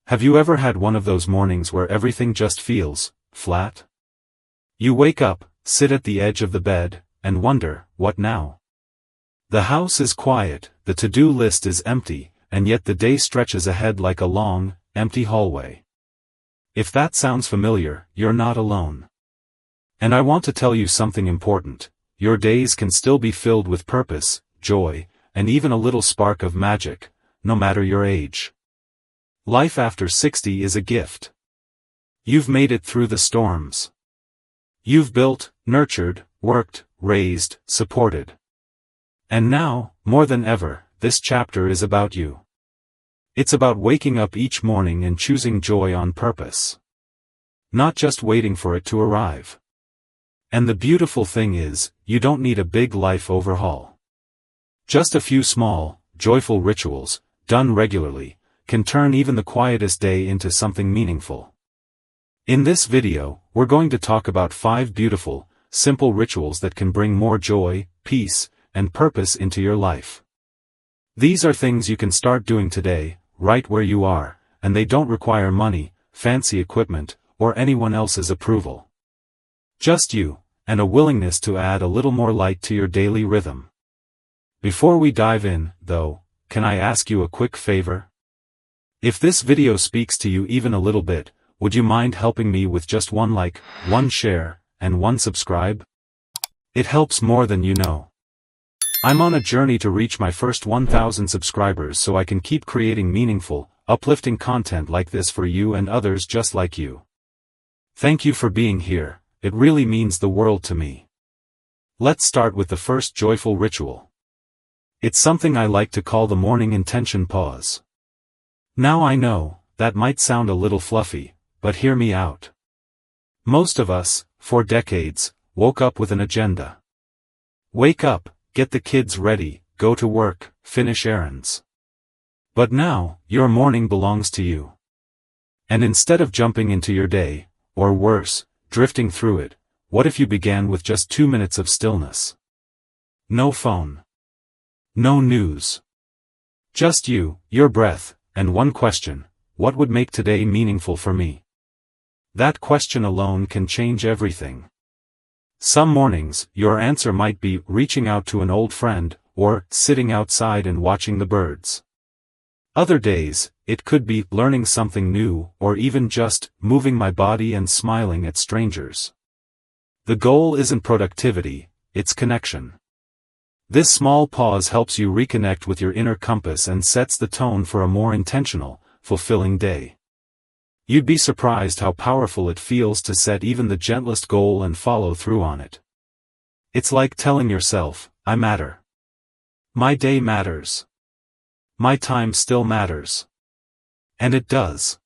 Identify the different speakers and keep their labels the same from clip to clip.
Speaker 1: Have you ever had one of those mornings where everything just feels flat? You wake up, sit at the edge of the bed, and wonder, what now? The house is quiet, the to-do list is empty, and yet the day stretches ahead like a long, empty hallway. If that sounds familiar, you're not alone. And I want to tell you something important. Your days can still be filled with purpose, joy, and even a little spark of magic, no matter your age. Life after 60 is a gift. You've made it through the storms. You've built, nurtured, worked, raised, supported. And now, more than ever, this chapter is about you. It's about waking up each morning and choosing joy on purpose. Not just waiting for it to arrive. And the beautiful thing is, you don't need a big life overhaul. Just a few small, joyful rituals, done regularly, can turn even the quietest day into something meaningful. In this video, we're going to talk about 5 beautiful, simple rituals that can bring more joy, peace, and purpose into your life. These are things you can start doing today, right where you are, and they don't require money, fancy equipment, or anyone else's approval. Just you, and a willingness to add a little more light to your daily rhythm. Before we dive in, though, can I ask you a quick favor? If this video speaks to you even a little bit, would you mind helping me with just one like, one share, and one subscribe? It helps more than you know. I'm on a journey to reach my first 1,000 subscribers so I can keep creating meaningful, uplifting content like this for you and others just like you. Thank you for being here, it really means the world to me. Let's start with the first joyful ritual. It's something I like to call the morning intention pause. Now I know, that might sound a little fluffy, but hear me out. Most of us, for decades, woke up with an agenda. Wake up, get the kids ready, go to work, finish errands. But now, your morning belongs to you. And instead of jumping into your day, or worse, drifting through it, what if you began with just 2 minutes of stillness? No phone. No news. Just you, your breath, and one question: what would make today meaningful for me? That question alone can change everything. Some mornings, your answer might be reaching out to an old friend, or sitting outside and watching the birds. Other days, it could be learning something new, or even just moving my body and smiling at strangers. The goal isn't productivity, it's connection. This small pause helps you reconnect with your inner compass and sets the tone for a more intentional, fulfilling day. You'd be surprised how powerful it feels to set even the gentlest goal and follow through on it. It's like telling yourself, I matter. My day matters. My time still matters. And it does.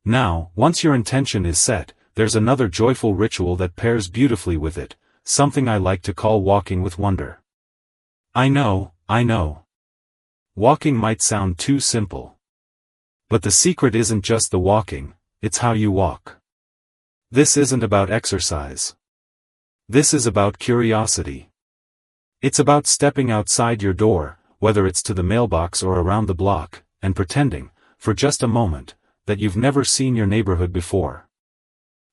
Speaker 1: Now, once your intention is set, there's another joyful ritual that pairs beautifully with it, something I like to call walking with wonder. I know. Walking might sound too simple. But the secret isn't just the walking, it's how you walk. This isn't about exercise. This is about curiosity. It's about stepping outside your door, whether it's to the mailbox or around the block, and pretending, for just a moment, that you've never seen your neighborhood before.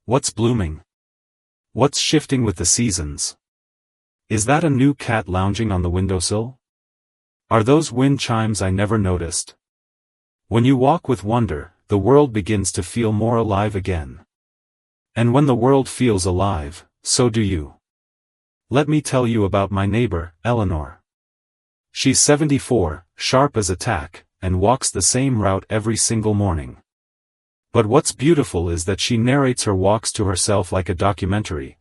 Speaker 1: What's blooming? What's shifting with the seasons? Is that a new cat lounging on the windowsill? Are those wind chimes I never noticed? When you walk with wonder, the world begins to feel more alive again. And when the world feels alive, so do you. Let me tell you about my neighbor, Eleanor. She's 74, sharp as a tack, and walks the same route every single morning. But what's beautiful is that she narrates her walks to herself like a documentary.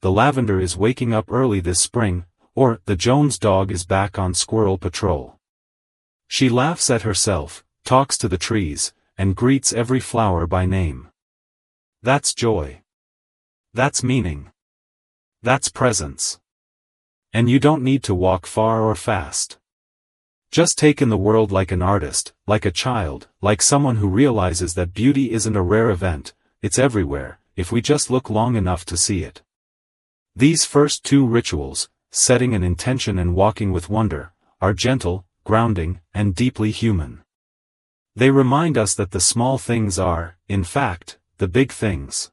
Speaker 1: The lavender is waking up early this spring, or the Jones dog is back on squirrel patrol. She laughs at herself, talks to the trees, and greets every flower by name. That's joy. That's meaning. That's presence. And you don't need to walk far or fast. Just take in the world like an artist, like a child, like someone who realizes that beauty isn't a rare event, it's everywhere, if we just look long enough to see it. These first 2 rituals, setting an intention and walking with wonder, are gentle, grounding, and deeply human. They remind us that the small things are, in fact, the big things.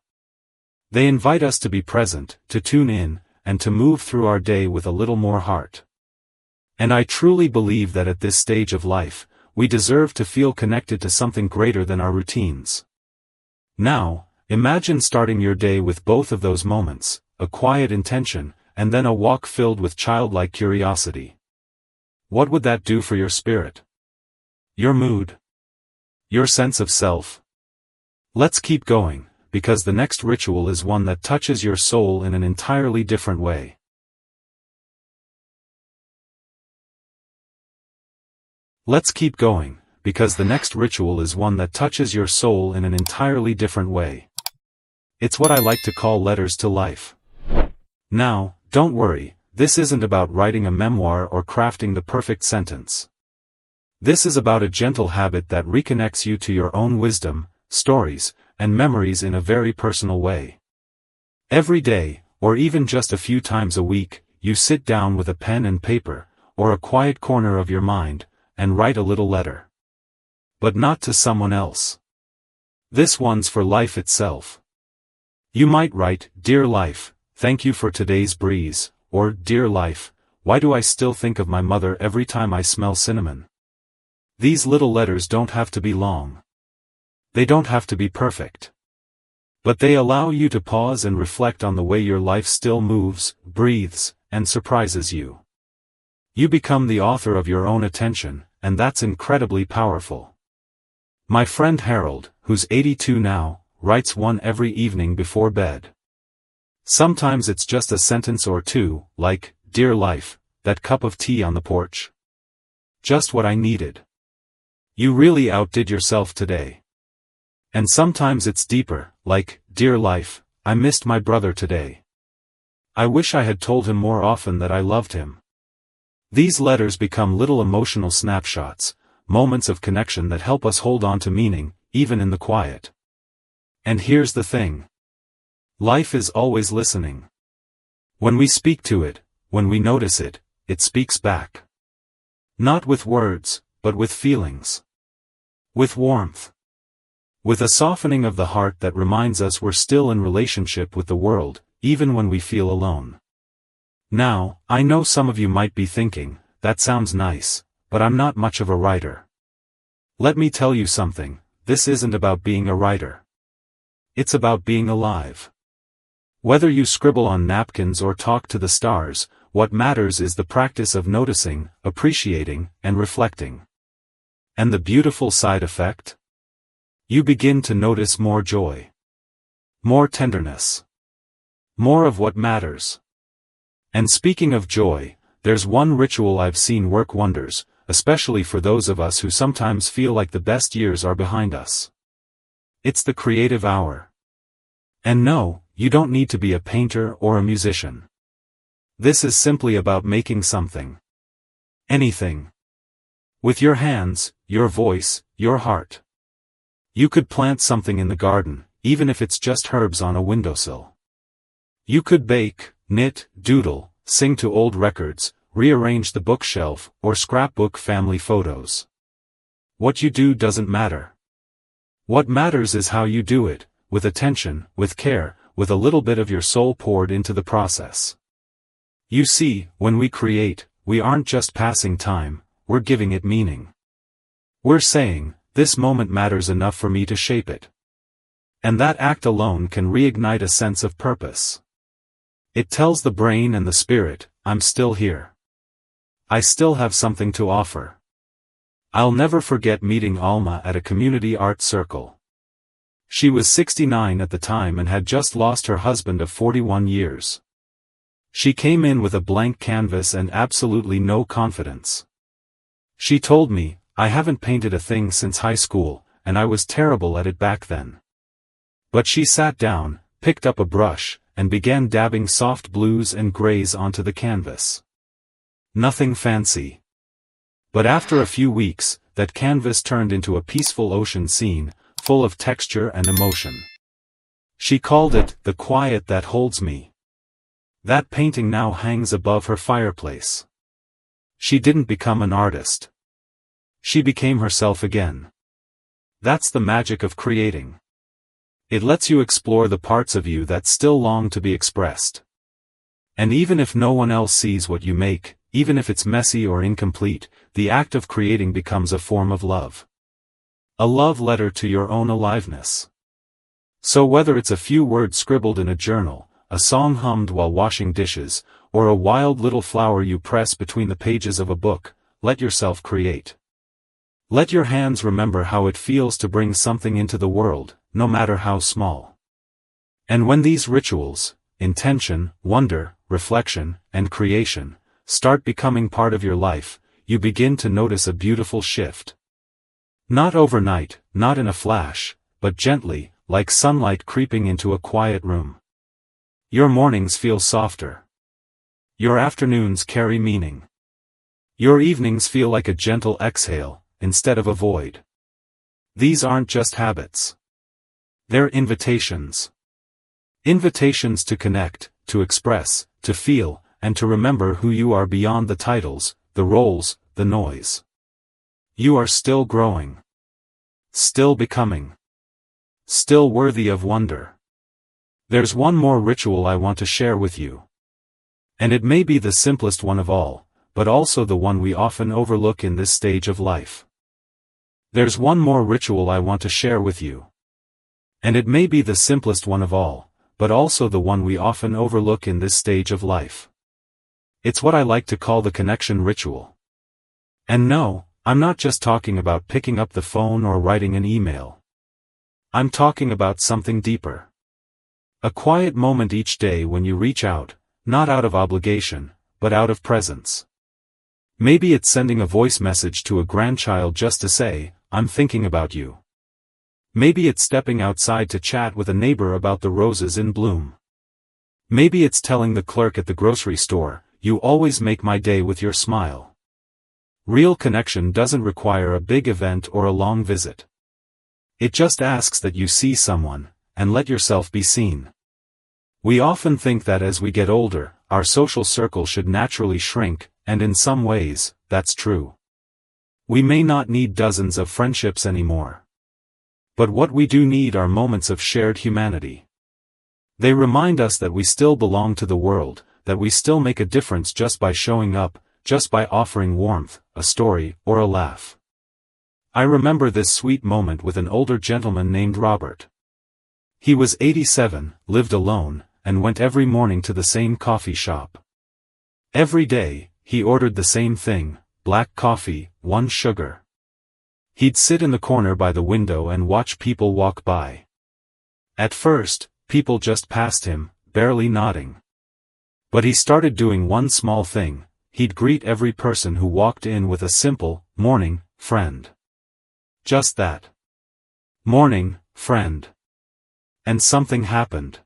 Speaker 1: They invite us to be present, to tune in, and to move through our day with a little more heart. And I truly believe that at this stage of life, we deserve to feel connected to something greater than our routines. Now, imagine starting your day with both of those moments, a quiet intention, and then a walk filled with childlike curiosity. What would that do for your spirit? Your mood? Your sense of self? Let's keep going, because the next ritual is one that touches your soul in an entirely different way. Let's keep going, because the next ritual is one that touches your soul in an entirely different way. It's what I like to call letters to life. Now, don't worry, this isn't about writing a memoir or crafting the perfect sentence. This is about a gentle habit that reconnects you to your own wisdom, stories, and memories in a very personal way. Every day, or even just a few times a week, you sit down with a pen and paper, or a quiet corner of your mind, and write a little letter. But not to someone else. This one's for life itself. You might write, "Dear life, thank you for today's breeze," or "Dear life, why do I still think of my mother every time I smell cinnamon?" These little letters don't have to be long. They don't have to be perfect. But they allow you to pause and reflect on the way your life still moves, breathes, and surprises you. You become the author of your own attention, and that's incredibly powerful. My friend Harold, who's 82 now, writes one every evening before bed. Sometimes it's just a sentence or two, like, "Dear life, that cup of tea on the porch. Just what I needed. You really outdid yourself today." And sometimes it's deeper, like, "Dear life, I missed my brother today. I wish I had told him more often that I loved him." These letters become little emotional snapshots, moments of connection that help us hold on to meaning, even in the quiet. And here's the thing. Life is always listening. When we speak to it, when we notice it, it speaks back. Not with words, but with feelings. With warmth. With a softening of the heart that reminds us we're still in relationship with the world, even when we feel alone. Now, I know some of you might be thinking, "That sounds nice, but I'm not much of a writer." Let me tell you something, this isn't about being a writer. It's about being alive. Whether you scribble on napkins or talk to the stars, what matters is the practice of noticing, appreciating, and reflecting. And the beautiful side effect? You begin to notice more joy. More tenderness. More of what matters. And speaking of joy, there's one ritual I've seen work wonders, especially for those of us who sometimes feel like the best years are behind us. It's the creative hour. And no, you don't need to be a painter or a musician. This is simply about making something. Anything. With your hands, your voice, your heart. You could plant something in the garden, even if it's just herbs on a windowsill. You could bake, knit, doodle, sing to old records, rearrange the bookshelf, or scrapbook family photos. What you do doesn't matter. What matters is how you do it, with attention, with care, with a little bit of your soul poured into the process. You see, when we create, we aren't just passing time, we're giving it meaning. We're saying, "This moment matters enough for me to shape it." And that act alone can reignite a sense of purpose. It tells the brain and the spirit, "I'm still here. I still have something to offer." I'll never forget meeting Alma at a community art circle. She was 69 at the time and had just lost her husband of 41 years. She came in with a blank canvas and absolutely no confidence. She told me, "I haven't painted a thing since high school, and I was terrible at it back then." But she sat down, picked up a brush, and began dabbing soft blues and grays onto the canvas. Nothing fancy. But after a few weeks, that canvas turned into a peaceful ocean scene, full of texture and emotion. She called it, "The quiet that holds me." That painting now hangs above her fireplace. She didn't become an artist. She became herself again. That's the magic of creating. It lets you explore the parts of you that still long to be expressed. And even if no one else sees what you make, even if it's messy or incomplete, the act of creating becomes a form of love. A love letter to your own aliveness. So whether it's a few words scribbled in a journal, a song hummed while washing dishes, or a wild little flower you press between the pages of a book, let yourself create. Let your hands remember how it feels to bring something into the world, no matter how small. And when these rituals, intention, wonder, reflection, and creation, start becoming part of your life, you begin to notice a beautiful shift. Not overnight, not in a flash, but gently, like sunlight creeping into a quiet room. Your mornings feel softer. Your afternoons carry meaning. Your evenings feel like a gentle exhale, instead of a void. These aren't just habits. They're invitations. Invitations to connect, to express, to feel, and to remember who you are beyond the titles, the roles, the noise. You are still growing. Still becoming. Still worthy of wonder. There's one more ritual I want to share with you. And it may be the simplest one of all, but also the one we often overlook in this stage of life. There's one more ritual I want to share with you. And it may be the simplest one of all, but also the one we often overlook in this stage of life. It's what I like to call the connection ritual. And no, I'm not just talking about picking up the phone or writing an email. I'm talking about something deeper. A quiet moment each day when you reach out, not out of obligation, but out of presence. Maybe it's sending a voice message to a grandchild just to say, "I'm thinking about you." Maybe it's stepping outside to chat with a neighbor about the roses in bloom. Maybe it's telling the clerk at the grocery store, "You always make my day with your smile." Real connection doesn't require a big event or a long visit. It just asks that you see someone, and let yourself be seen. We often think that as we get older, our social circle should naturally shrink, and in some ways, that's true. We may not need dozens of friendships anymore. But what we do need are moments of shared humanity. They remind us that we still belong to the world, that we still make a difference just by showing up, just by offering warmth, a story, or a laugh. I remember this sweet moment with an older gentleman named Robert. He was 87, lived alone, and went every morning to the same coffee shop. Every day, he ordered the same thing, black coffee, 1 sugar. He'd sit in the corner by the window and watch people walk by. At first, people just passed him, barely nodding. But he started doing one small thing: he'd greet every person who walked in with a simple, "Morning, friend." Just that. "Morning, friend." And something happened.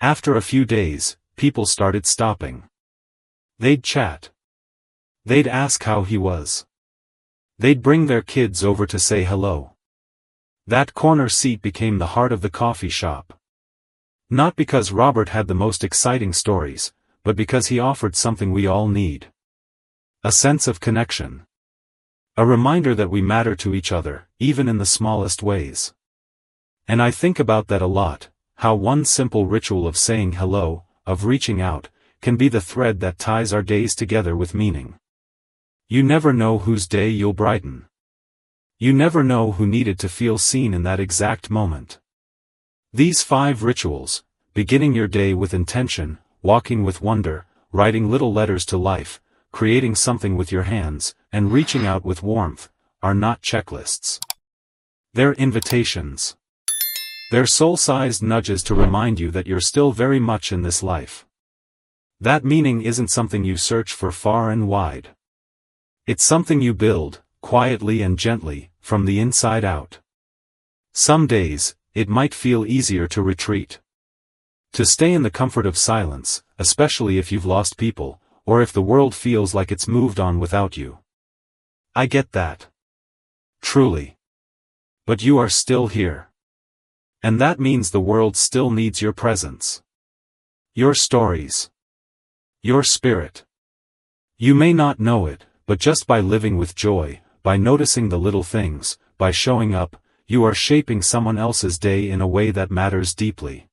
Speaker 1: After a few days, people started stopping. They'd chat. They'd ask how he was. They'd bring their kids over to say hello. That corner seat became the heart of the coffee shop. Not because Robert had the most exciting stories, but because he offered something we all need. A sense of connection. A reminder that we matter to each other, even in the smallest ways. And I think about that a lot, how one simple ritual of saying hello, of reaching out, can be the thread that ties our days together with meaning. You never know whose day you'll brighten. You never know who needed to feel seen in that exact moment. These 5 rituals, beginning your day with intention, walking with wonder, writing little letters to life, creating something with your hands, and reaching out with warmth, are not checklists. They're invitations. They're soul-sized nudges to remind you that you're still very much in this life. That meaning isn't something you search for far and wide. It's something you build, quietly and gently, from the inside out. Some days, it might feel easier to retreat. To stay in the comfort of silence, especially if you've lost people, or if the world feels like it's moved on without you. I get that. Truly. But you are still here. And that means the world still needs your presence. Your stories. Your spirit. You may not know it, but just by living with joy, by noticing the little things, by showing up, you are shaping someone else's day in a way that matters deeply.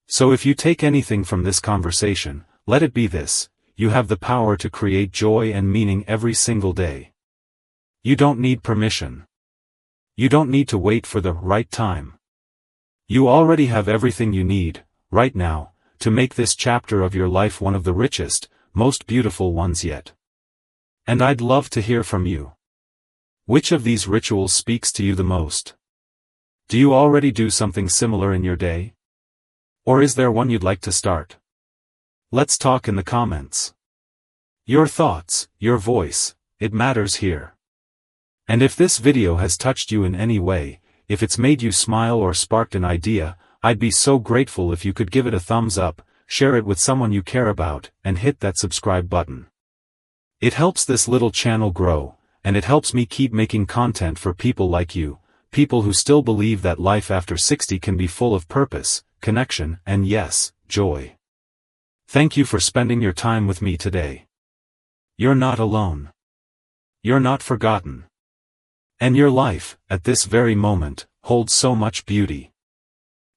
Speaker 1: So if you take anything from this conversation, let it be this: you have the power to create joy and meaning every single day. You don't need permission. You don't need to wait for the right time. You already have everything you need, right now, to make this chapter of your life one of the richest, most beautiful ones yet. And I'd love to hear from you. Which of these rituals speaks to you the most? Do you already do something similar in your day? Or is there one you'd like to start? Let's talk in the comments. Your thoughts, your voice, it matters here. And if this video has touched you in any way, if it's made you smile or sparked an idea, I'd be so grateful if you could give it a thumbs up, share it with someone you care about, and hit that subscribe button. It helps this little channel grow, and it helps me keep making content for people like you, people who still believe that life after 60 can be full of purpose, connection, and yes, joy. Thank you for spending your time with me today. You're not alone. You're not forgotten. And your life, at this very moment, holds so much beauty.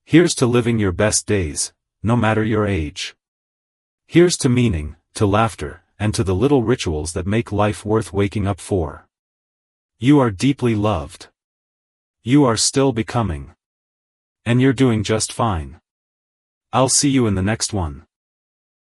Speaker 1: Here's to living your best days, no matter your age. Here's to meaning, to laughter, and to the little rituals that make life worth waking up for. You are deeply loved. You are still becoming. And you're doing just fine. I'll see you in the next one.